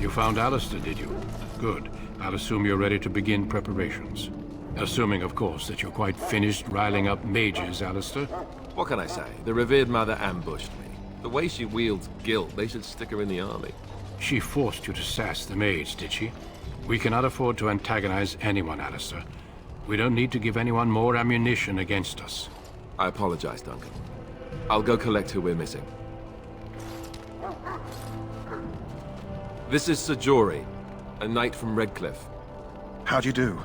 You found Alistair, did you? Good. I'll assume you're ready to begin preparations. Assuming, of course, that you're quite finished riling up mages, Alistair. What can I say? The revered mother ambushed me. The way she wields guilt, they should stick her in the army. She forced you to sass the mage, did she? We cannot afford to antagonize anyone, Alistair. We don't need to give anyone more ammunition against us. I apologize, Duncan. I'll go collect who we're missing. This is Sir Jory, a knight from Redcliffe. How'd you do?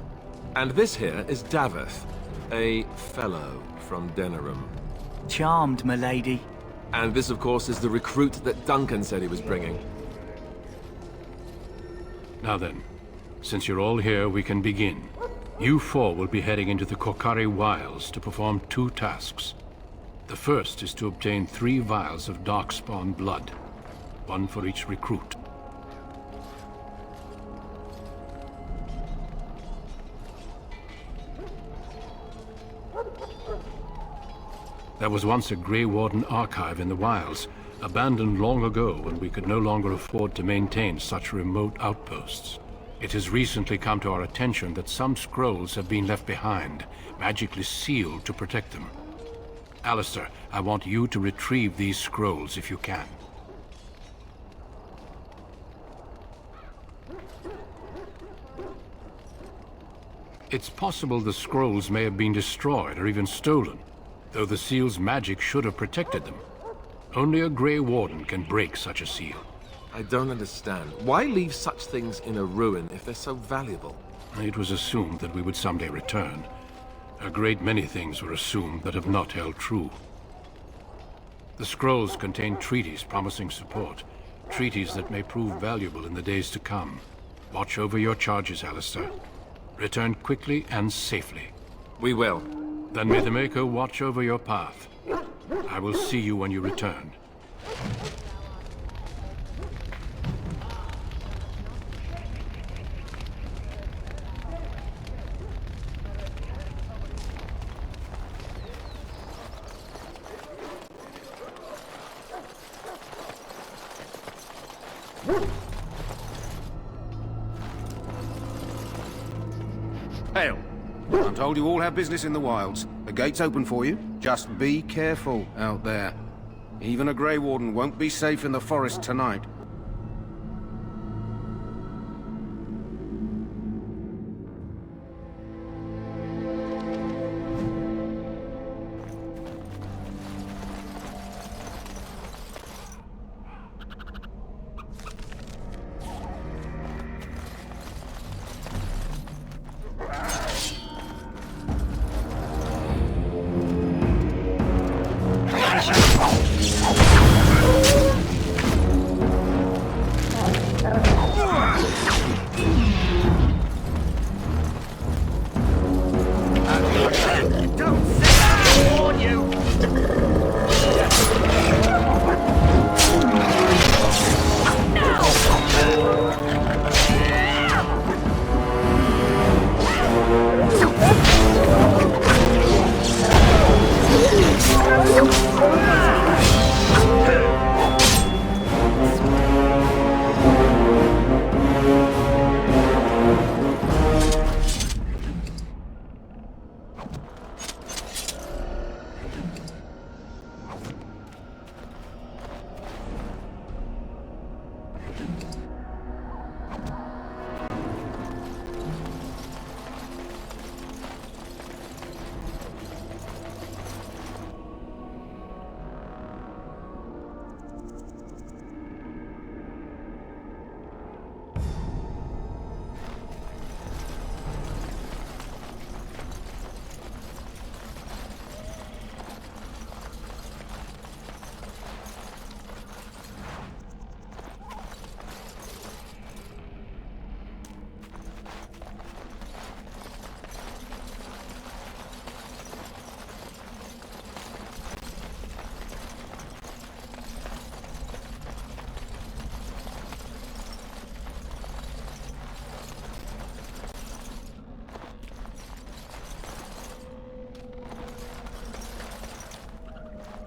And this here is Daveth, a fellow from Denerim. Charmed, milady. And this, of course, is the recruit that Duncan said he was bringing. Now then, since you're all here, we can begin. You four will be heading into the Korcari Wilds to perform 2 tasks. The first is to obtain 3 vials of Darkspawn blood, 1 for each recruit. There was once a Grey Warden archive in the wilds, abandoned long ago when we could no longer afford to maintain such remote outposts. It has recently come to our attention that some scrolls have been left behind, magically sealed to protect them. Alistair, I want you to retrieve these scrolls if you can. It's possible the scrolls may have been destroyed or even stolen, though the seal's magic should have protected them. Only a Grey Warden can break such a seal. I don't understand. Why leave such things in a ruin if they're so valuable? It was assumed that we would someday return. A great many things were assumed that have not held true. The scrolls contain treaties promising support, treaties that may prove valuable in the days to come. Watch over your charges, Alistair. Return quickly and safely. We will. Then may the Maker watch over your path. I will see you when you return. Hail. I'm told you all have business in the wilds. The gate's open for you. Just be careful out there. Even a Grey Warden won't be safe in the forest tonight.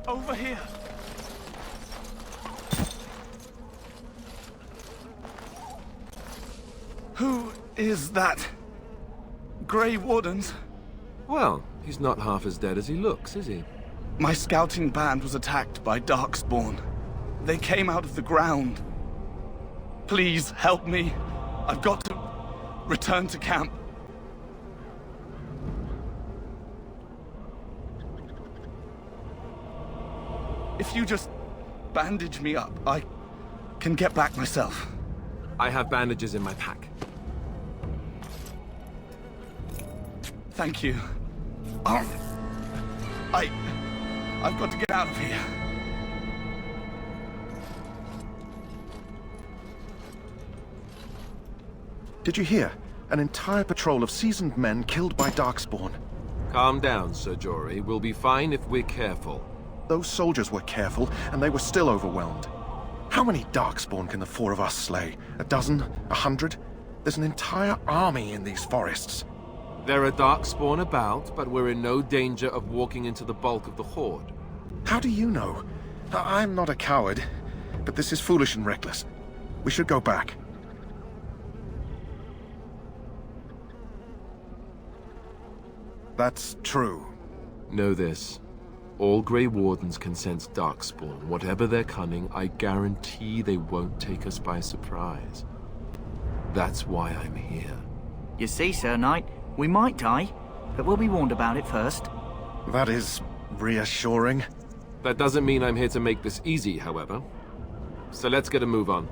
Over here. is that? Grey Wardens? Well, he's not half as dead as he looks, is he? My scouting band was attacked by Darkspawn. They came out of the ground. Please, help me. I've got to return to camp. If you just bandage me up, I can get back myself. I have bandages in my pack. Thank you. I've got to get out of here. Did you hear? An entire patrol of seasoned men killed by Darkspawn. Calm down, Sir Jory. We'll be fine if we're careful. Those soldiers were careful, and they were still overwhelmed. How many Darkspawn can the four of us slay? A dozen? 100? There's an entire army in these forests. There are Darkspawn about, but we're in no danger of walking into the bulk of the Horde. How do you know? I'm not a coward, but this is foolish and reckless. We should go back. That's true. Know this. All Grey Wardens can sense Darkspawn. Whatever their cunning, I guarantee they won't take us by surprise. That's why I'm here. You see, Sir Knight, we might die, but we'll be warned about it first. That is reassuring. That doesn't mean I'm here to make this easy, however. So let's get a move on.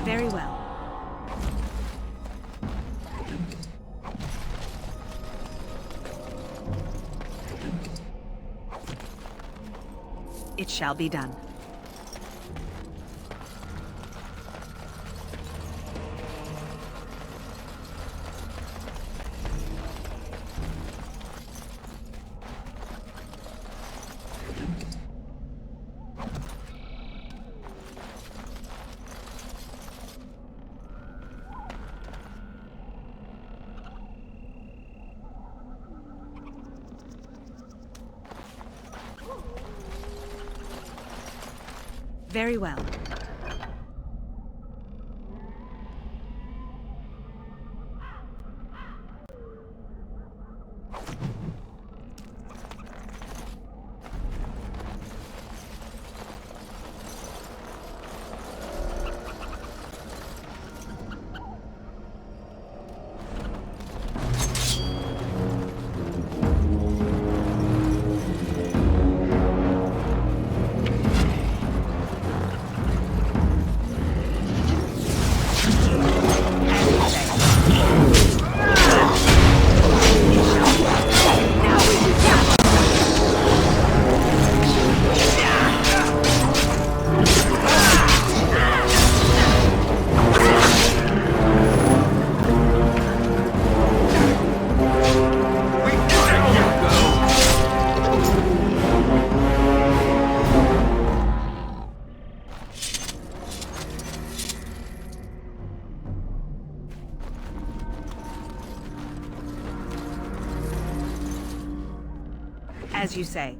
Very well. It shall be done. Very well. As you say.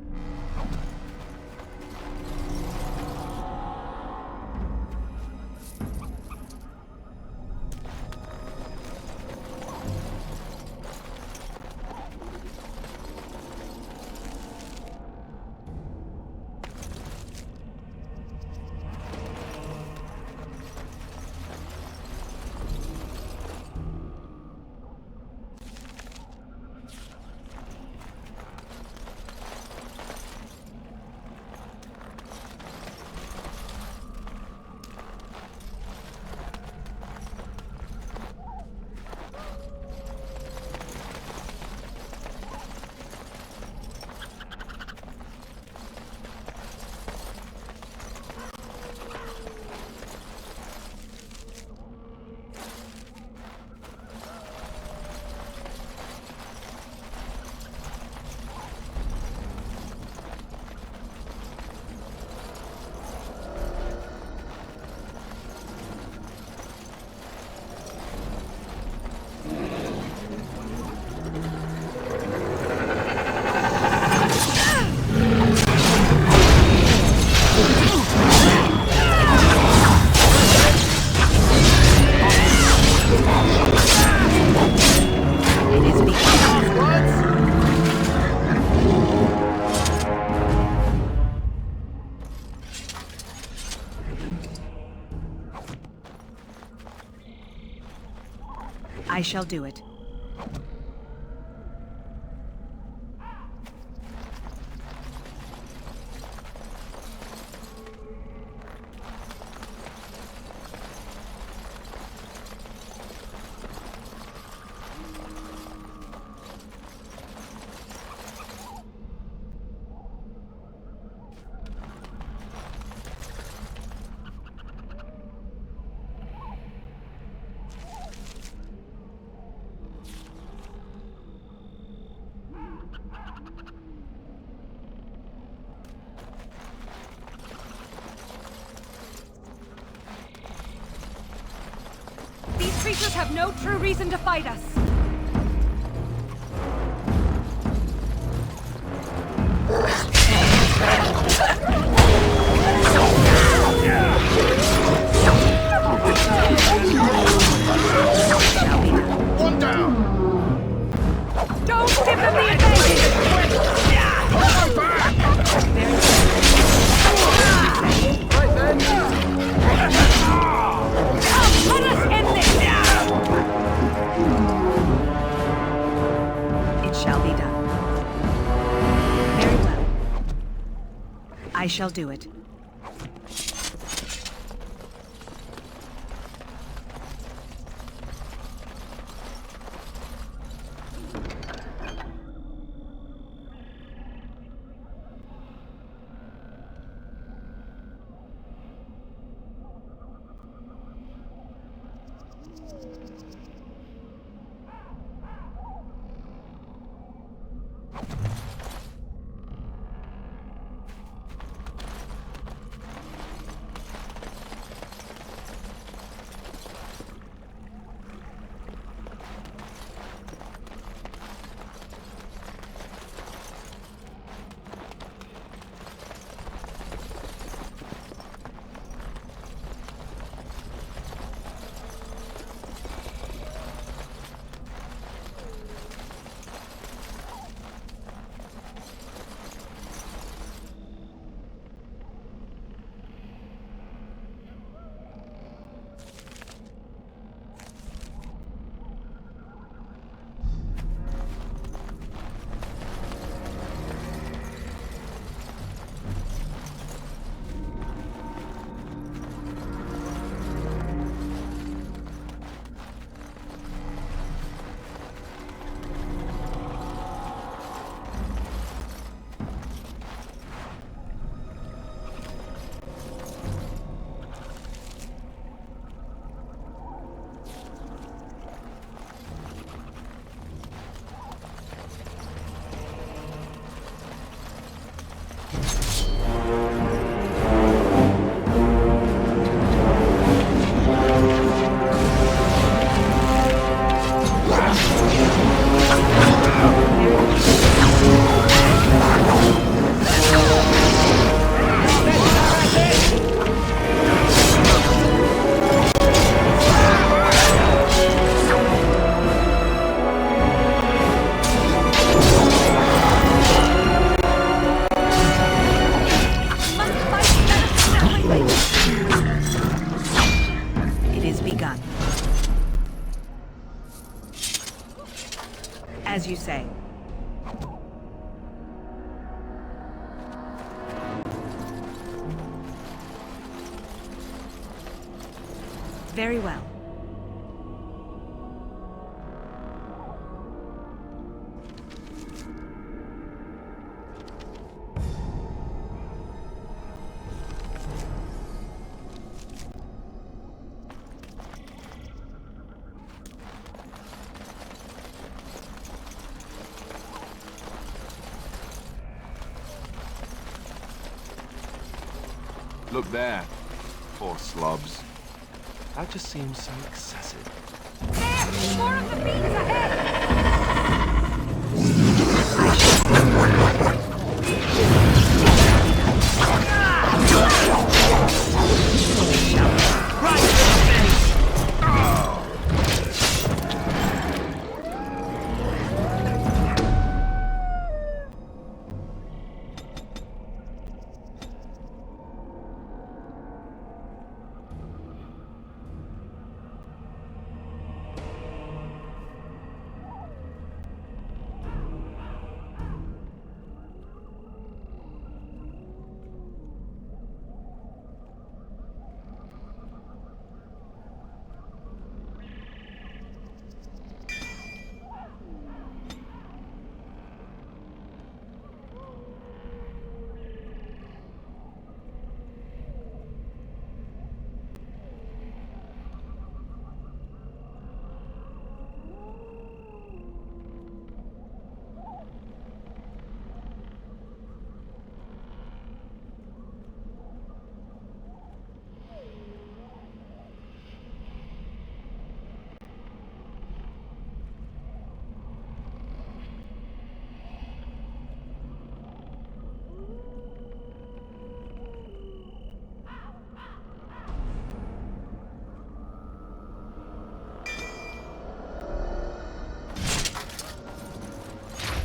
I shall do it. These creatures have no true reason to fight us. One down! Don't give them the advantage! Go back! Let us end this! It shall be done. Very well. I shall do it. Very well. Look there. Poor slobs. That just seems so excessive. There! More of the beams ahead!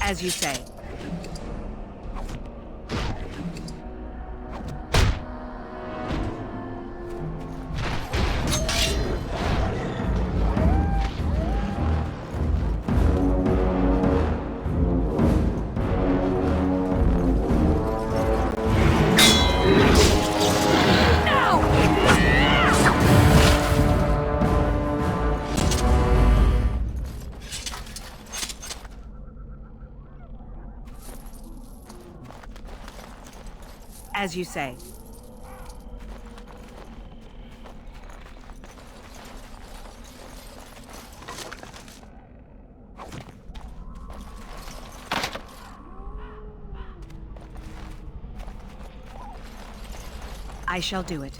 As you say. As you say. I shall do it.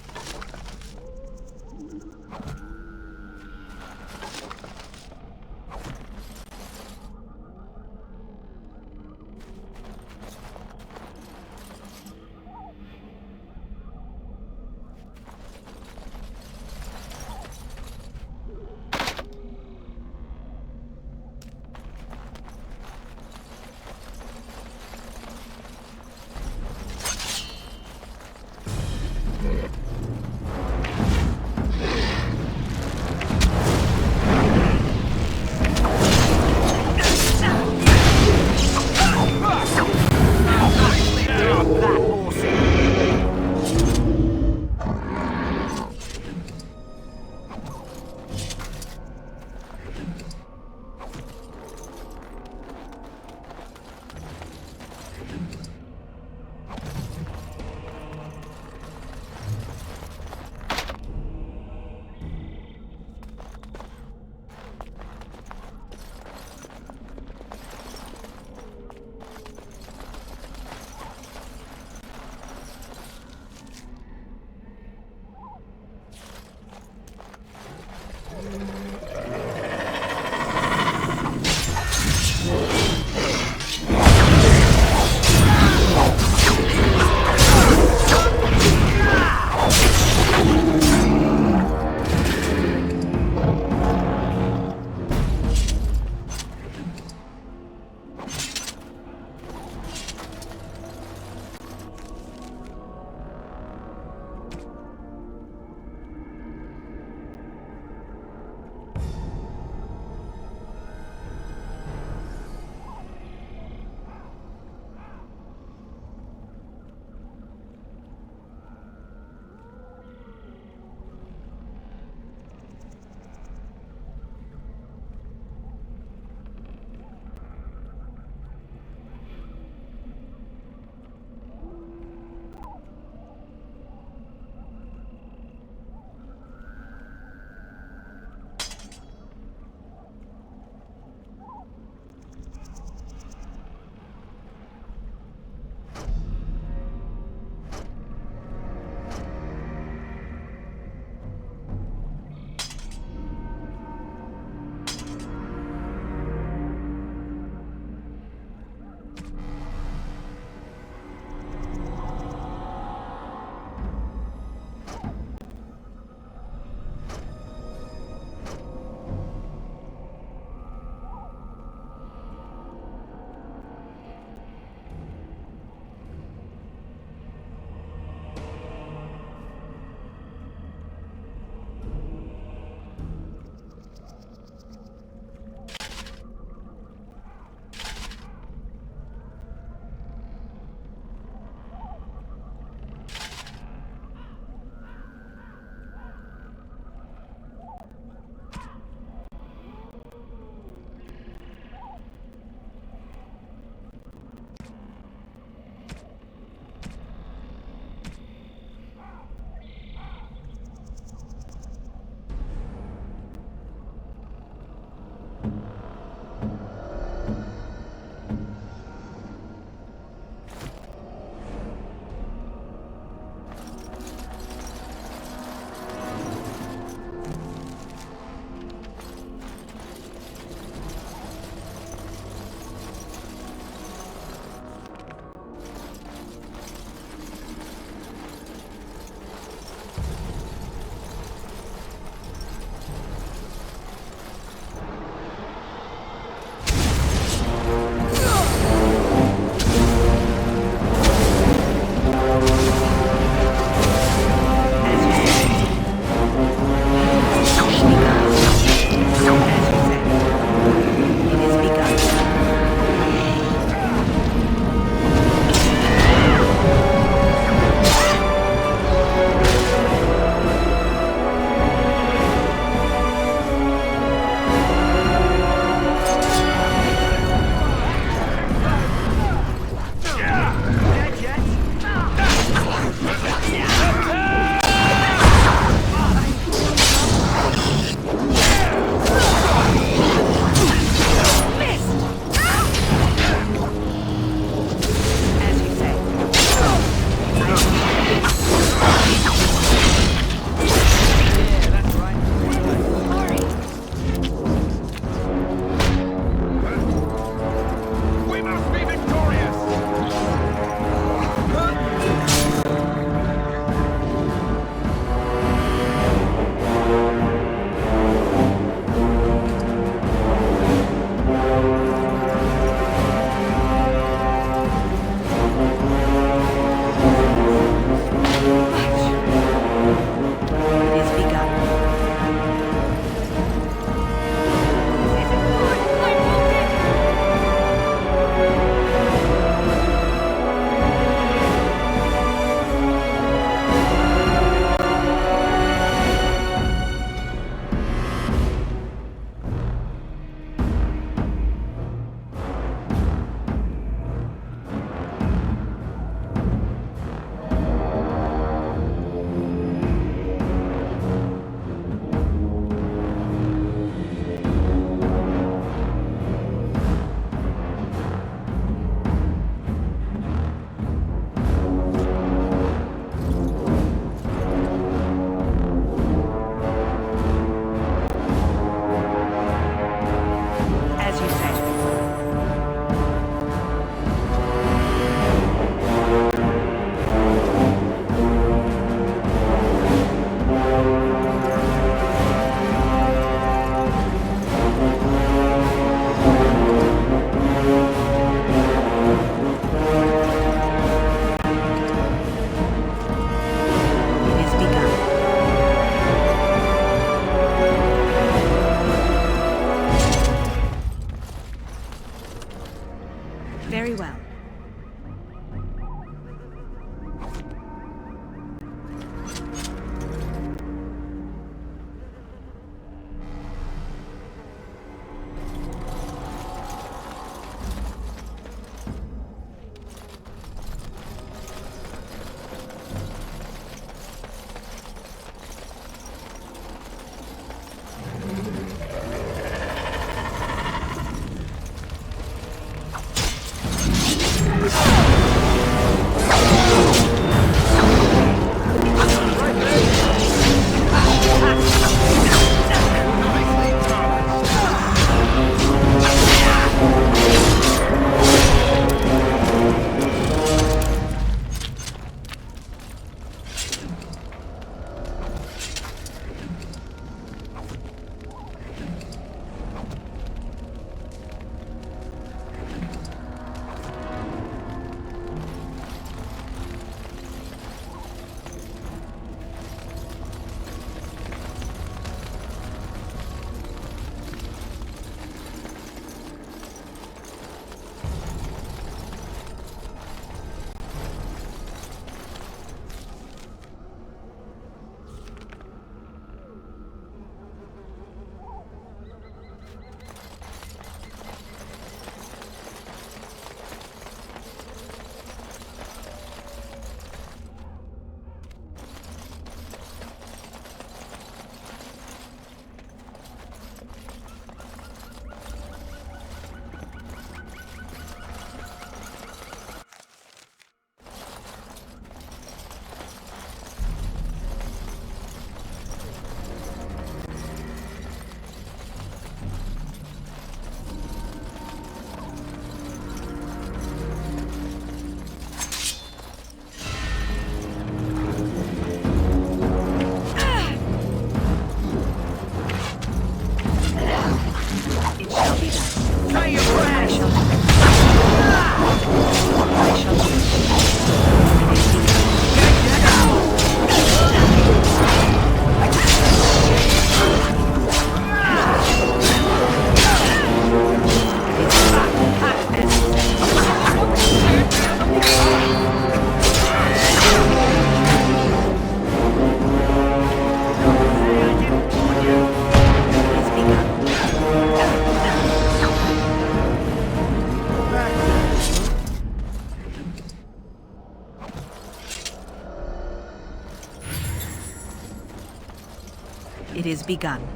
It is begun.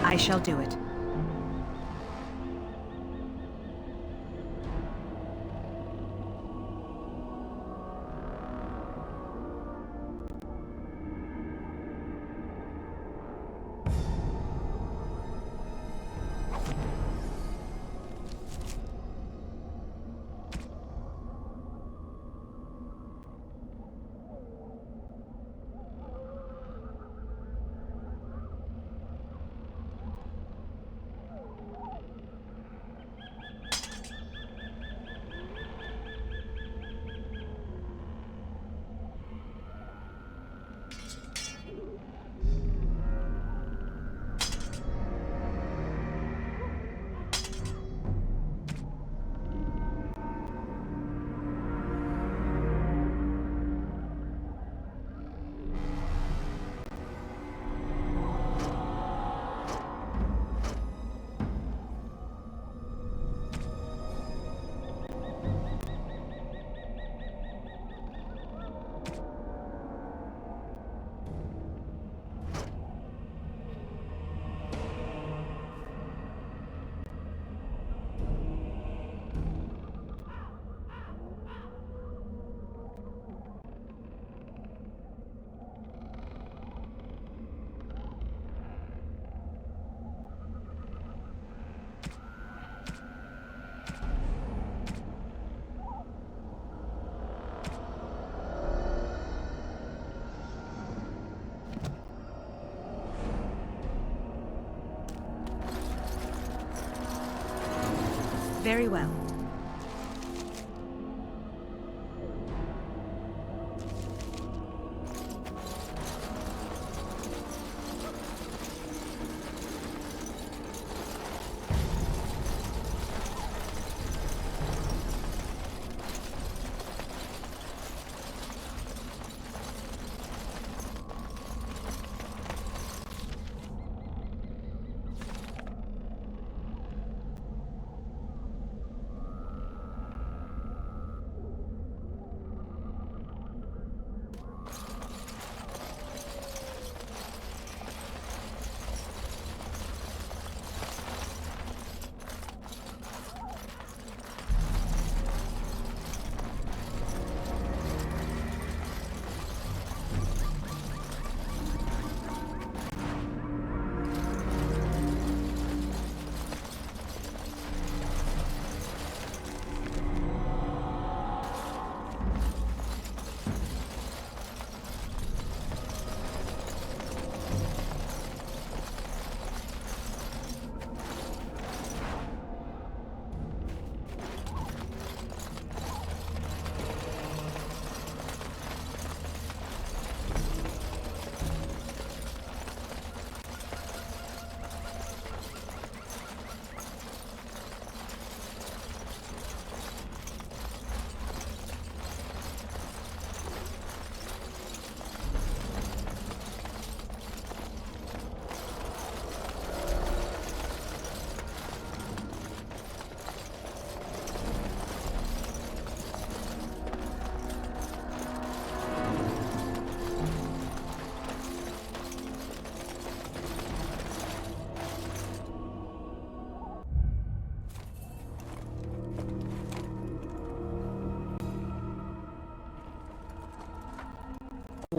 I shall do it. Very well.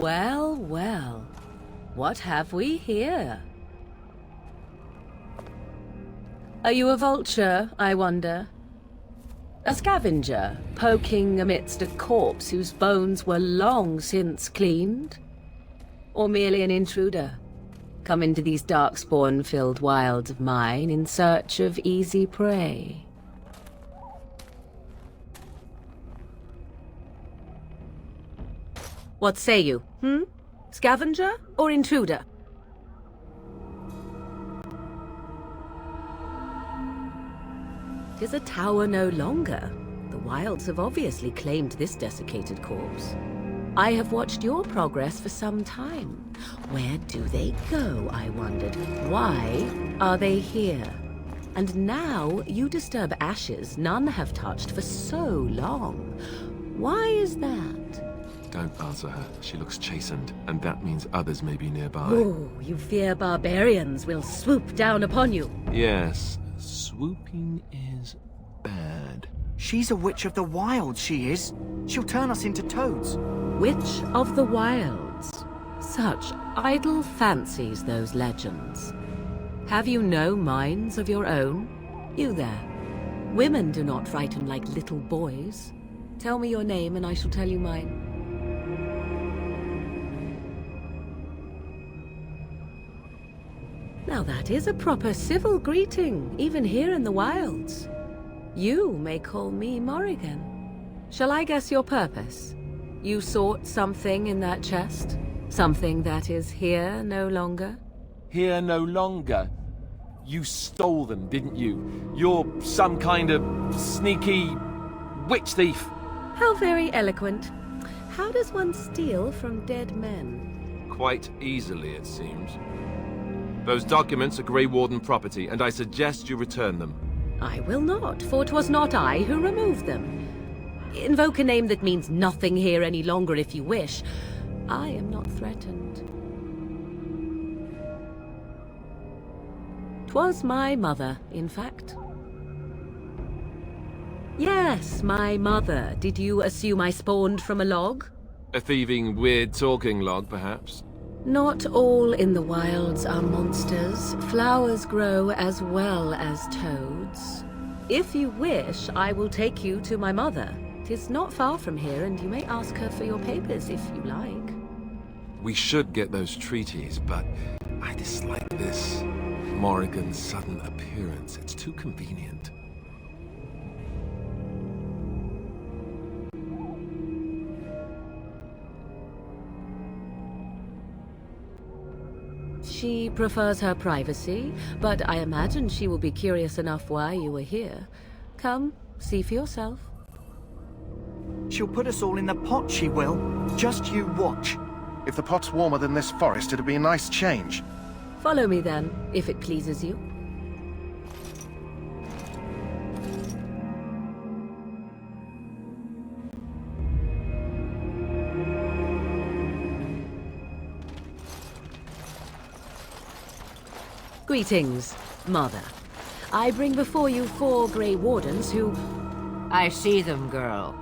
Well, well. What have we here? Are you a vulture, I wonder? A scavenger, poking amidst a corpse whose bones were long since cleaned? Or merely an intruder, come into these darkspawn-filled wilds of mine in search of easy prey? What say you, Scavenger or intruder? Tis a tower no longer. The wilds have obviously claimed this desiccated corpse. I have watched your progress for some time. Where do they go, I wondered? Why are they here? And now you disturb ashes none have touched for so long. Why is that? Don't answer her. She looks chastened, and that means others may be nearby. Oh, you fear barbarians will swoop down upon you. Yes, swooping is bad. She's a witch of the wilds, she is. She'll turn us into toads. Witch of the Wilds. Such idle fancies, those legends. Have you no minds of your own? You there. Women do not frighten like little boys. Tell me your name and I shall tell you mine. Now that is a proper civil greeting, even here in the wilds. You may call me Morrigan. Shall I guess your purpose? You sought something in that chest? Something that is here no longer? Here no longer. You stole them, didn't you? You're some kind of sneaky witch thief. How very eloquent. How does one steal from dead men? Quite easily, it seems. Those documents are Grey Warden property, and I suggest you return them. I will not, for 'twas not I who removed them. Invoke a name that means nothing here any longer if you wish. I am not threatened. 'Twas my mother, in fact. Yes, my mother. Did you assume I spawned from a log? A thieving, weird-talking log, perhaps? Not all in the wilds are monsters. Flowers grow as well as toads. If you wish, I will take you to my mother. 'Tis not far from here, and you may ask her for your papers if you like. We should get those treaties, but I dislike this Morrigan's sudden appearance. It's too convenient. She prefers her privacy, but I imagine she will be curious enough why you were here. Come, see for yourself. She'll put us all in the pot, she will. Just you watch. If the pot's warmer than this forest, it'd be a nice change. Follow me then, if it pleases you. Greetings, Mother. I bring before you 4 Grey Wardens who... I see them, girl.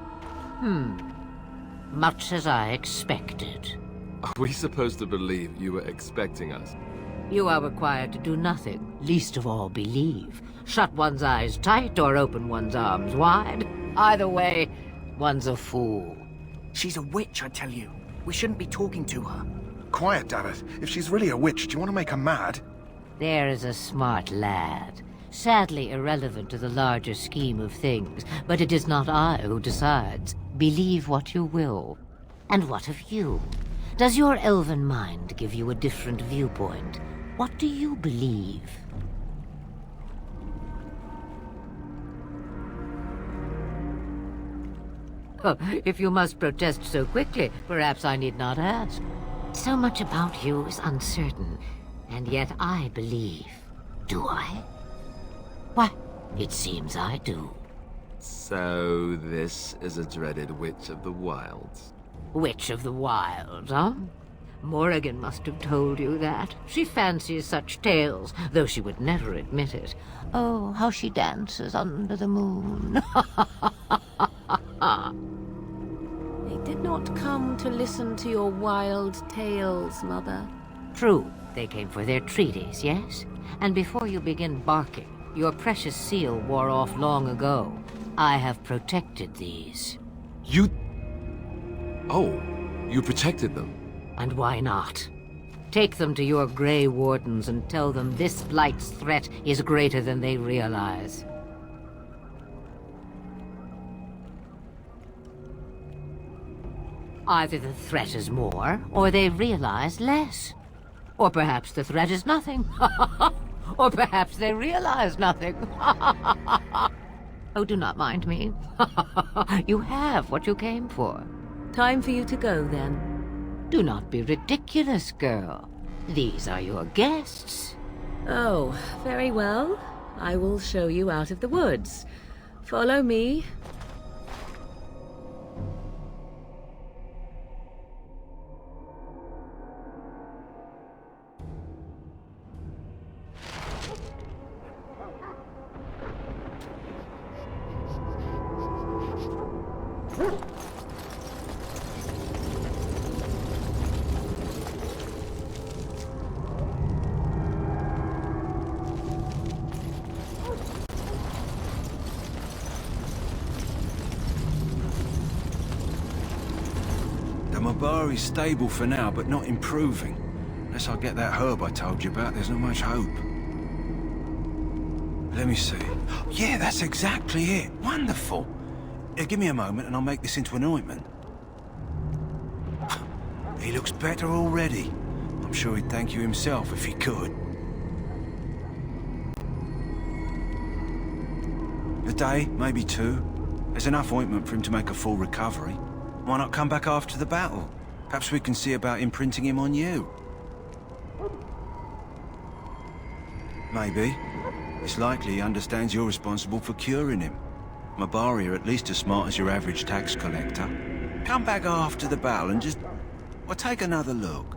Much as I expected. Are we supposed to believe you were expecting us? You are required to do nothing, least of all believe. Shut one's eyes tight or open one's arms wide. Either way, one's a fool. She's a witch, I tell you. We shouldn't be talking to her. Quiet, dammit. If she's really a witch, do you want to make her mad? There is a smart lad. Sadly irrelevant to the larger scheme of things, but it is not I who decides. Believe what you will. And what of you? Does your elven mind give you a different viewpoint? What do you believe? Oh, if you must protest so quickly, perhaps I need not ask. So much about you is uncertain, and yet I believe. Do I? Why, it seems I do. So this is a dreaded Witch of the Wilds. Witch of the Wilds, huh? Morrigan must have told you that. She fancies such tales, though she would never admit it. Oh, how she dances under the moon. They did not come to listen to your wild tales, Mother. True, they came for their treaties, yes? And before you begin barking, your precious seal wore off long ago. I have protected these. You... Oh, you protected them? And why not? Take them to your Grey Wardens and tell them this Blight's threat is greater than they realize. Either the threat is more, or they realize less. Or perhaps the threat is nothing. Or perhaps they realize nothing. Oh, do not mind me. You have what you came for. Time for you to go, then. Do not be ridiculous, girl. These are your guests. Oh, very well. I will show you out of the woods. Follow me. The Mabari's stable for now, but not improving. Unless I get that herb I told you about, there's not much hope. Let me see. Yeah, that's exactly it. Wonderful. Give me a moment and I'll make this into an ointment. He looks better already. I'm sure he'd thank you himself if he could. A day, maybe two. There's enough ointment for him to make a full recovery. Why not come back after the battle? Perhaps we can see about imprinting him on you. Maybe. It's likely he understands you're responsible for curing him. Mabari are at least as smart as your average tax collector. Come back after the battle and just... well, take another look.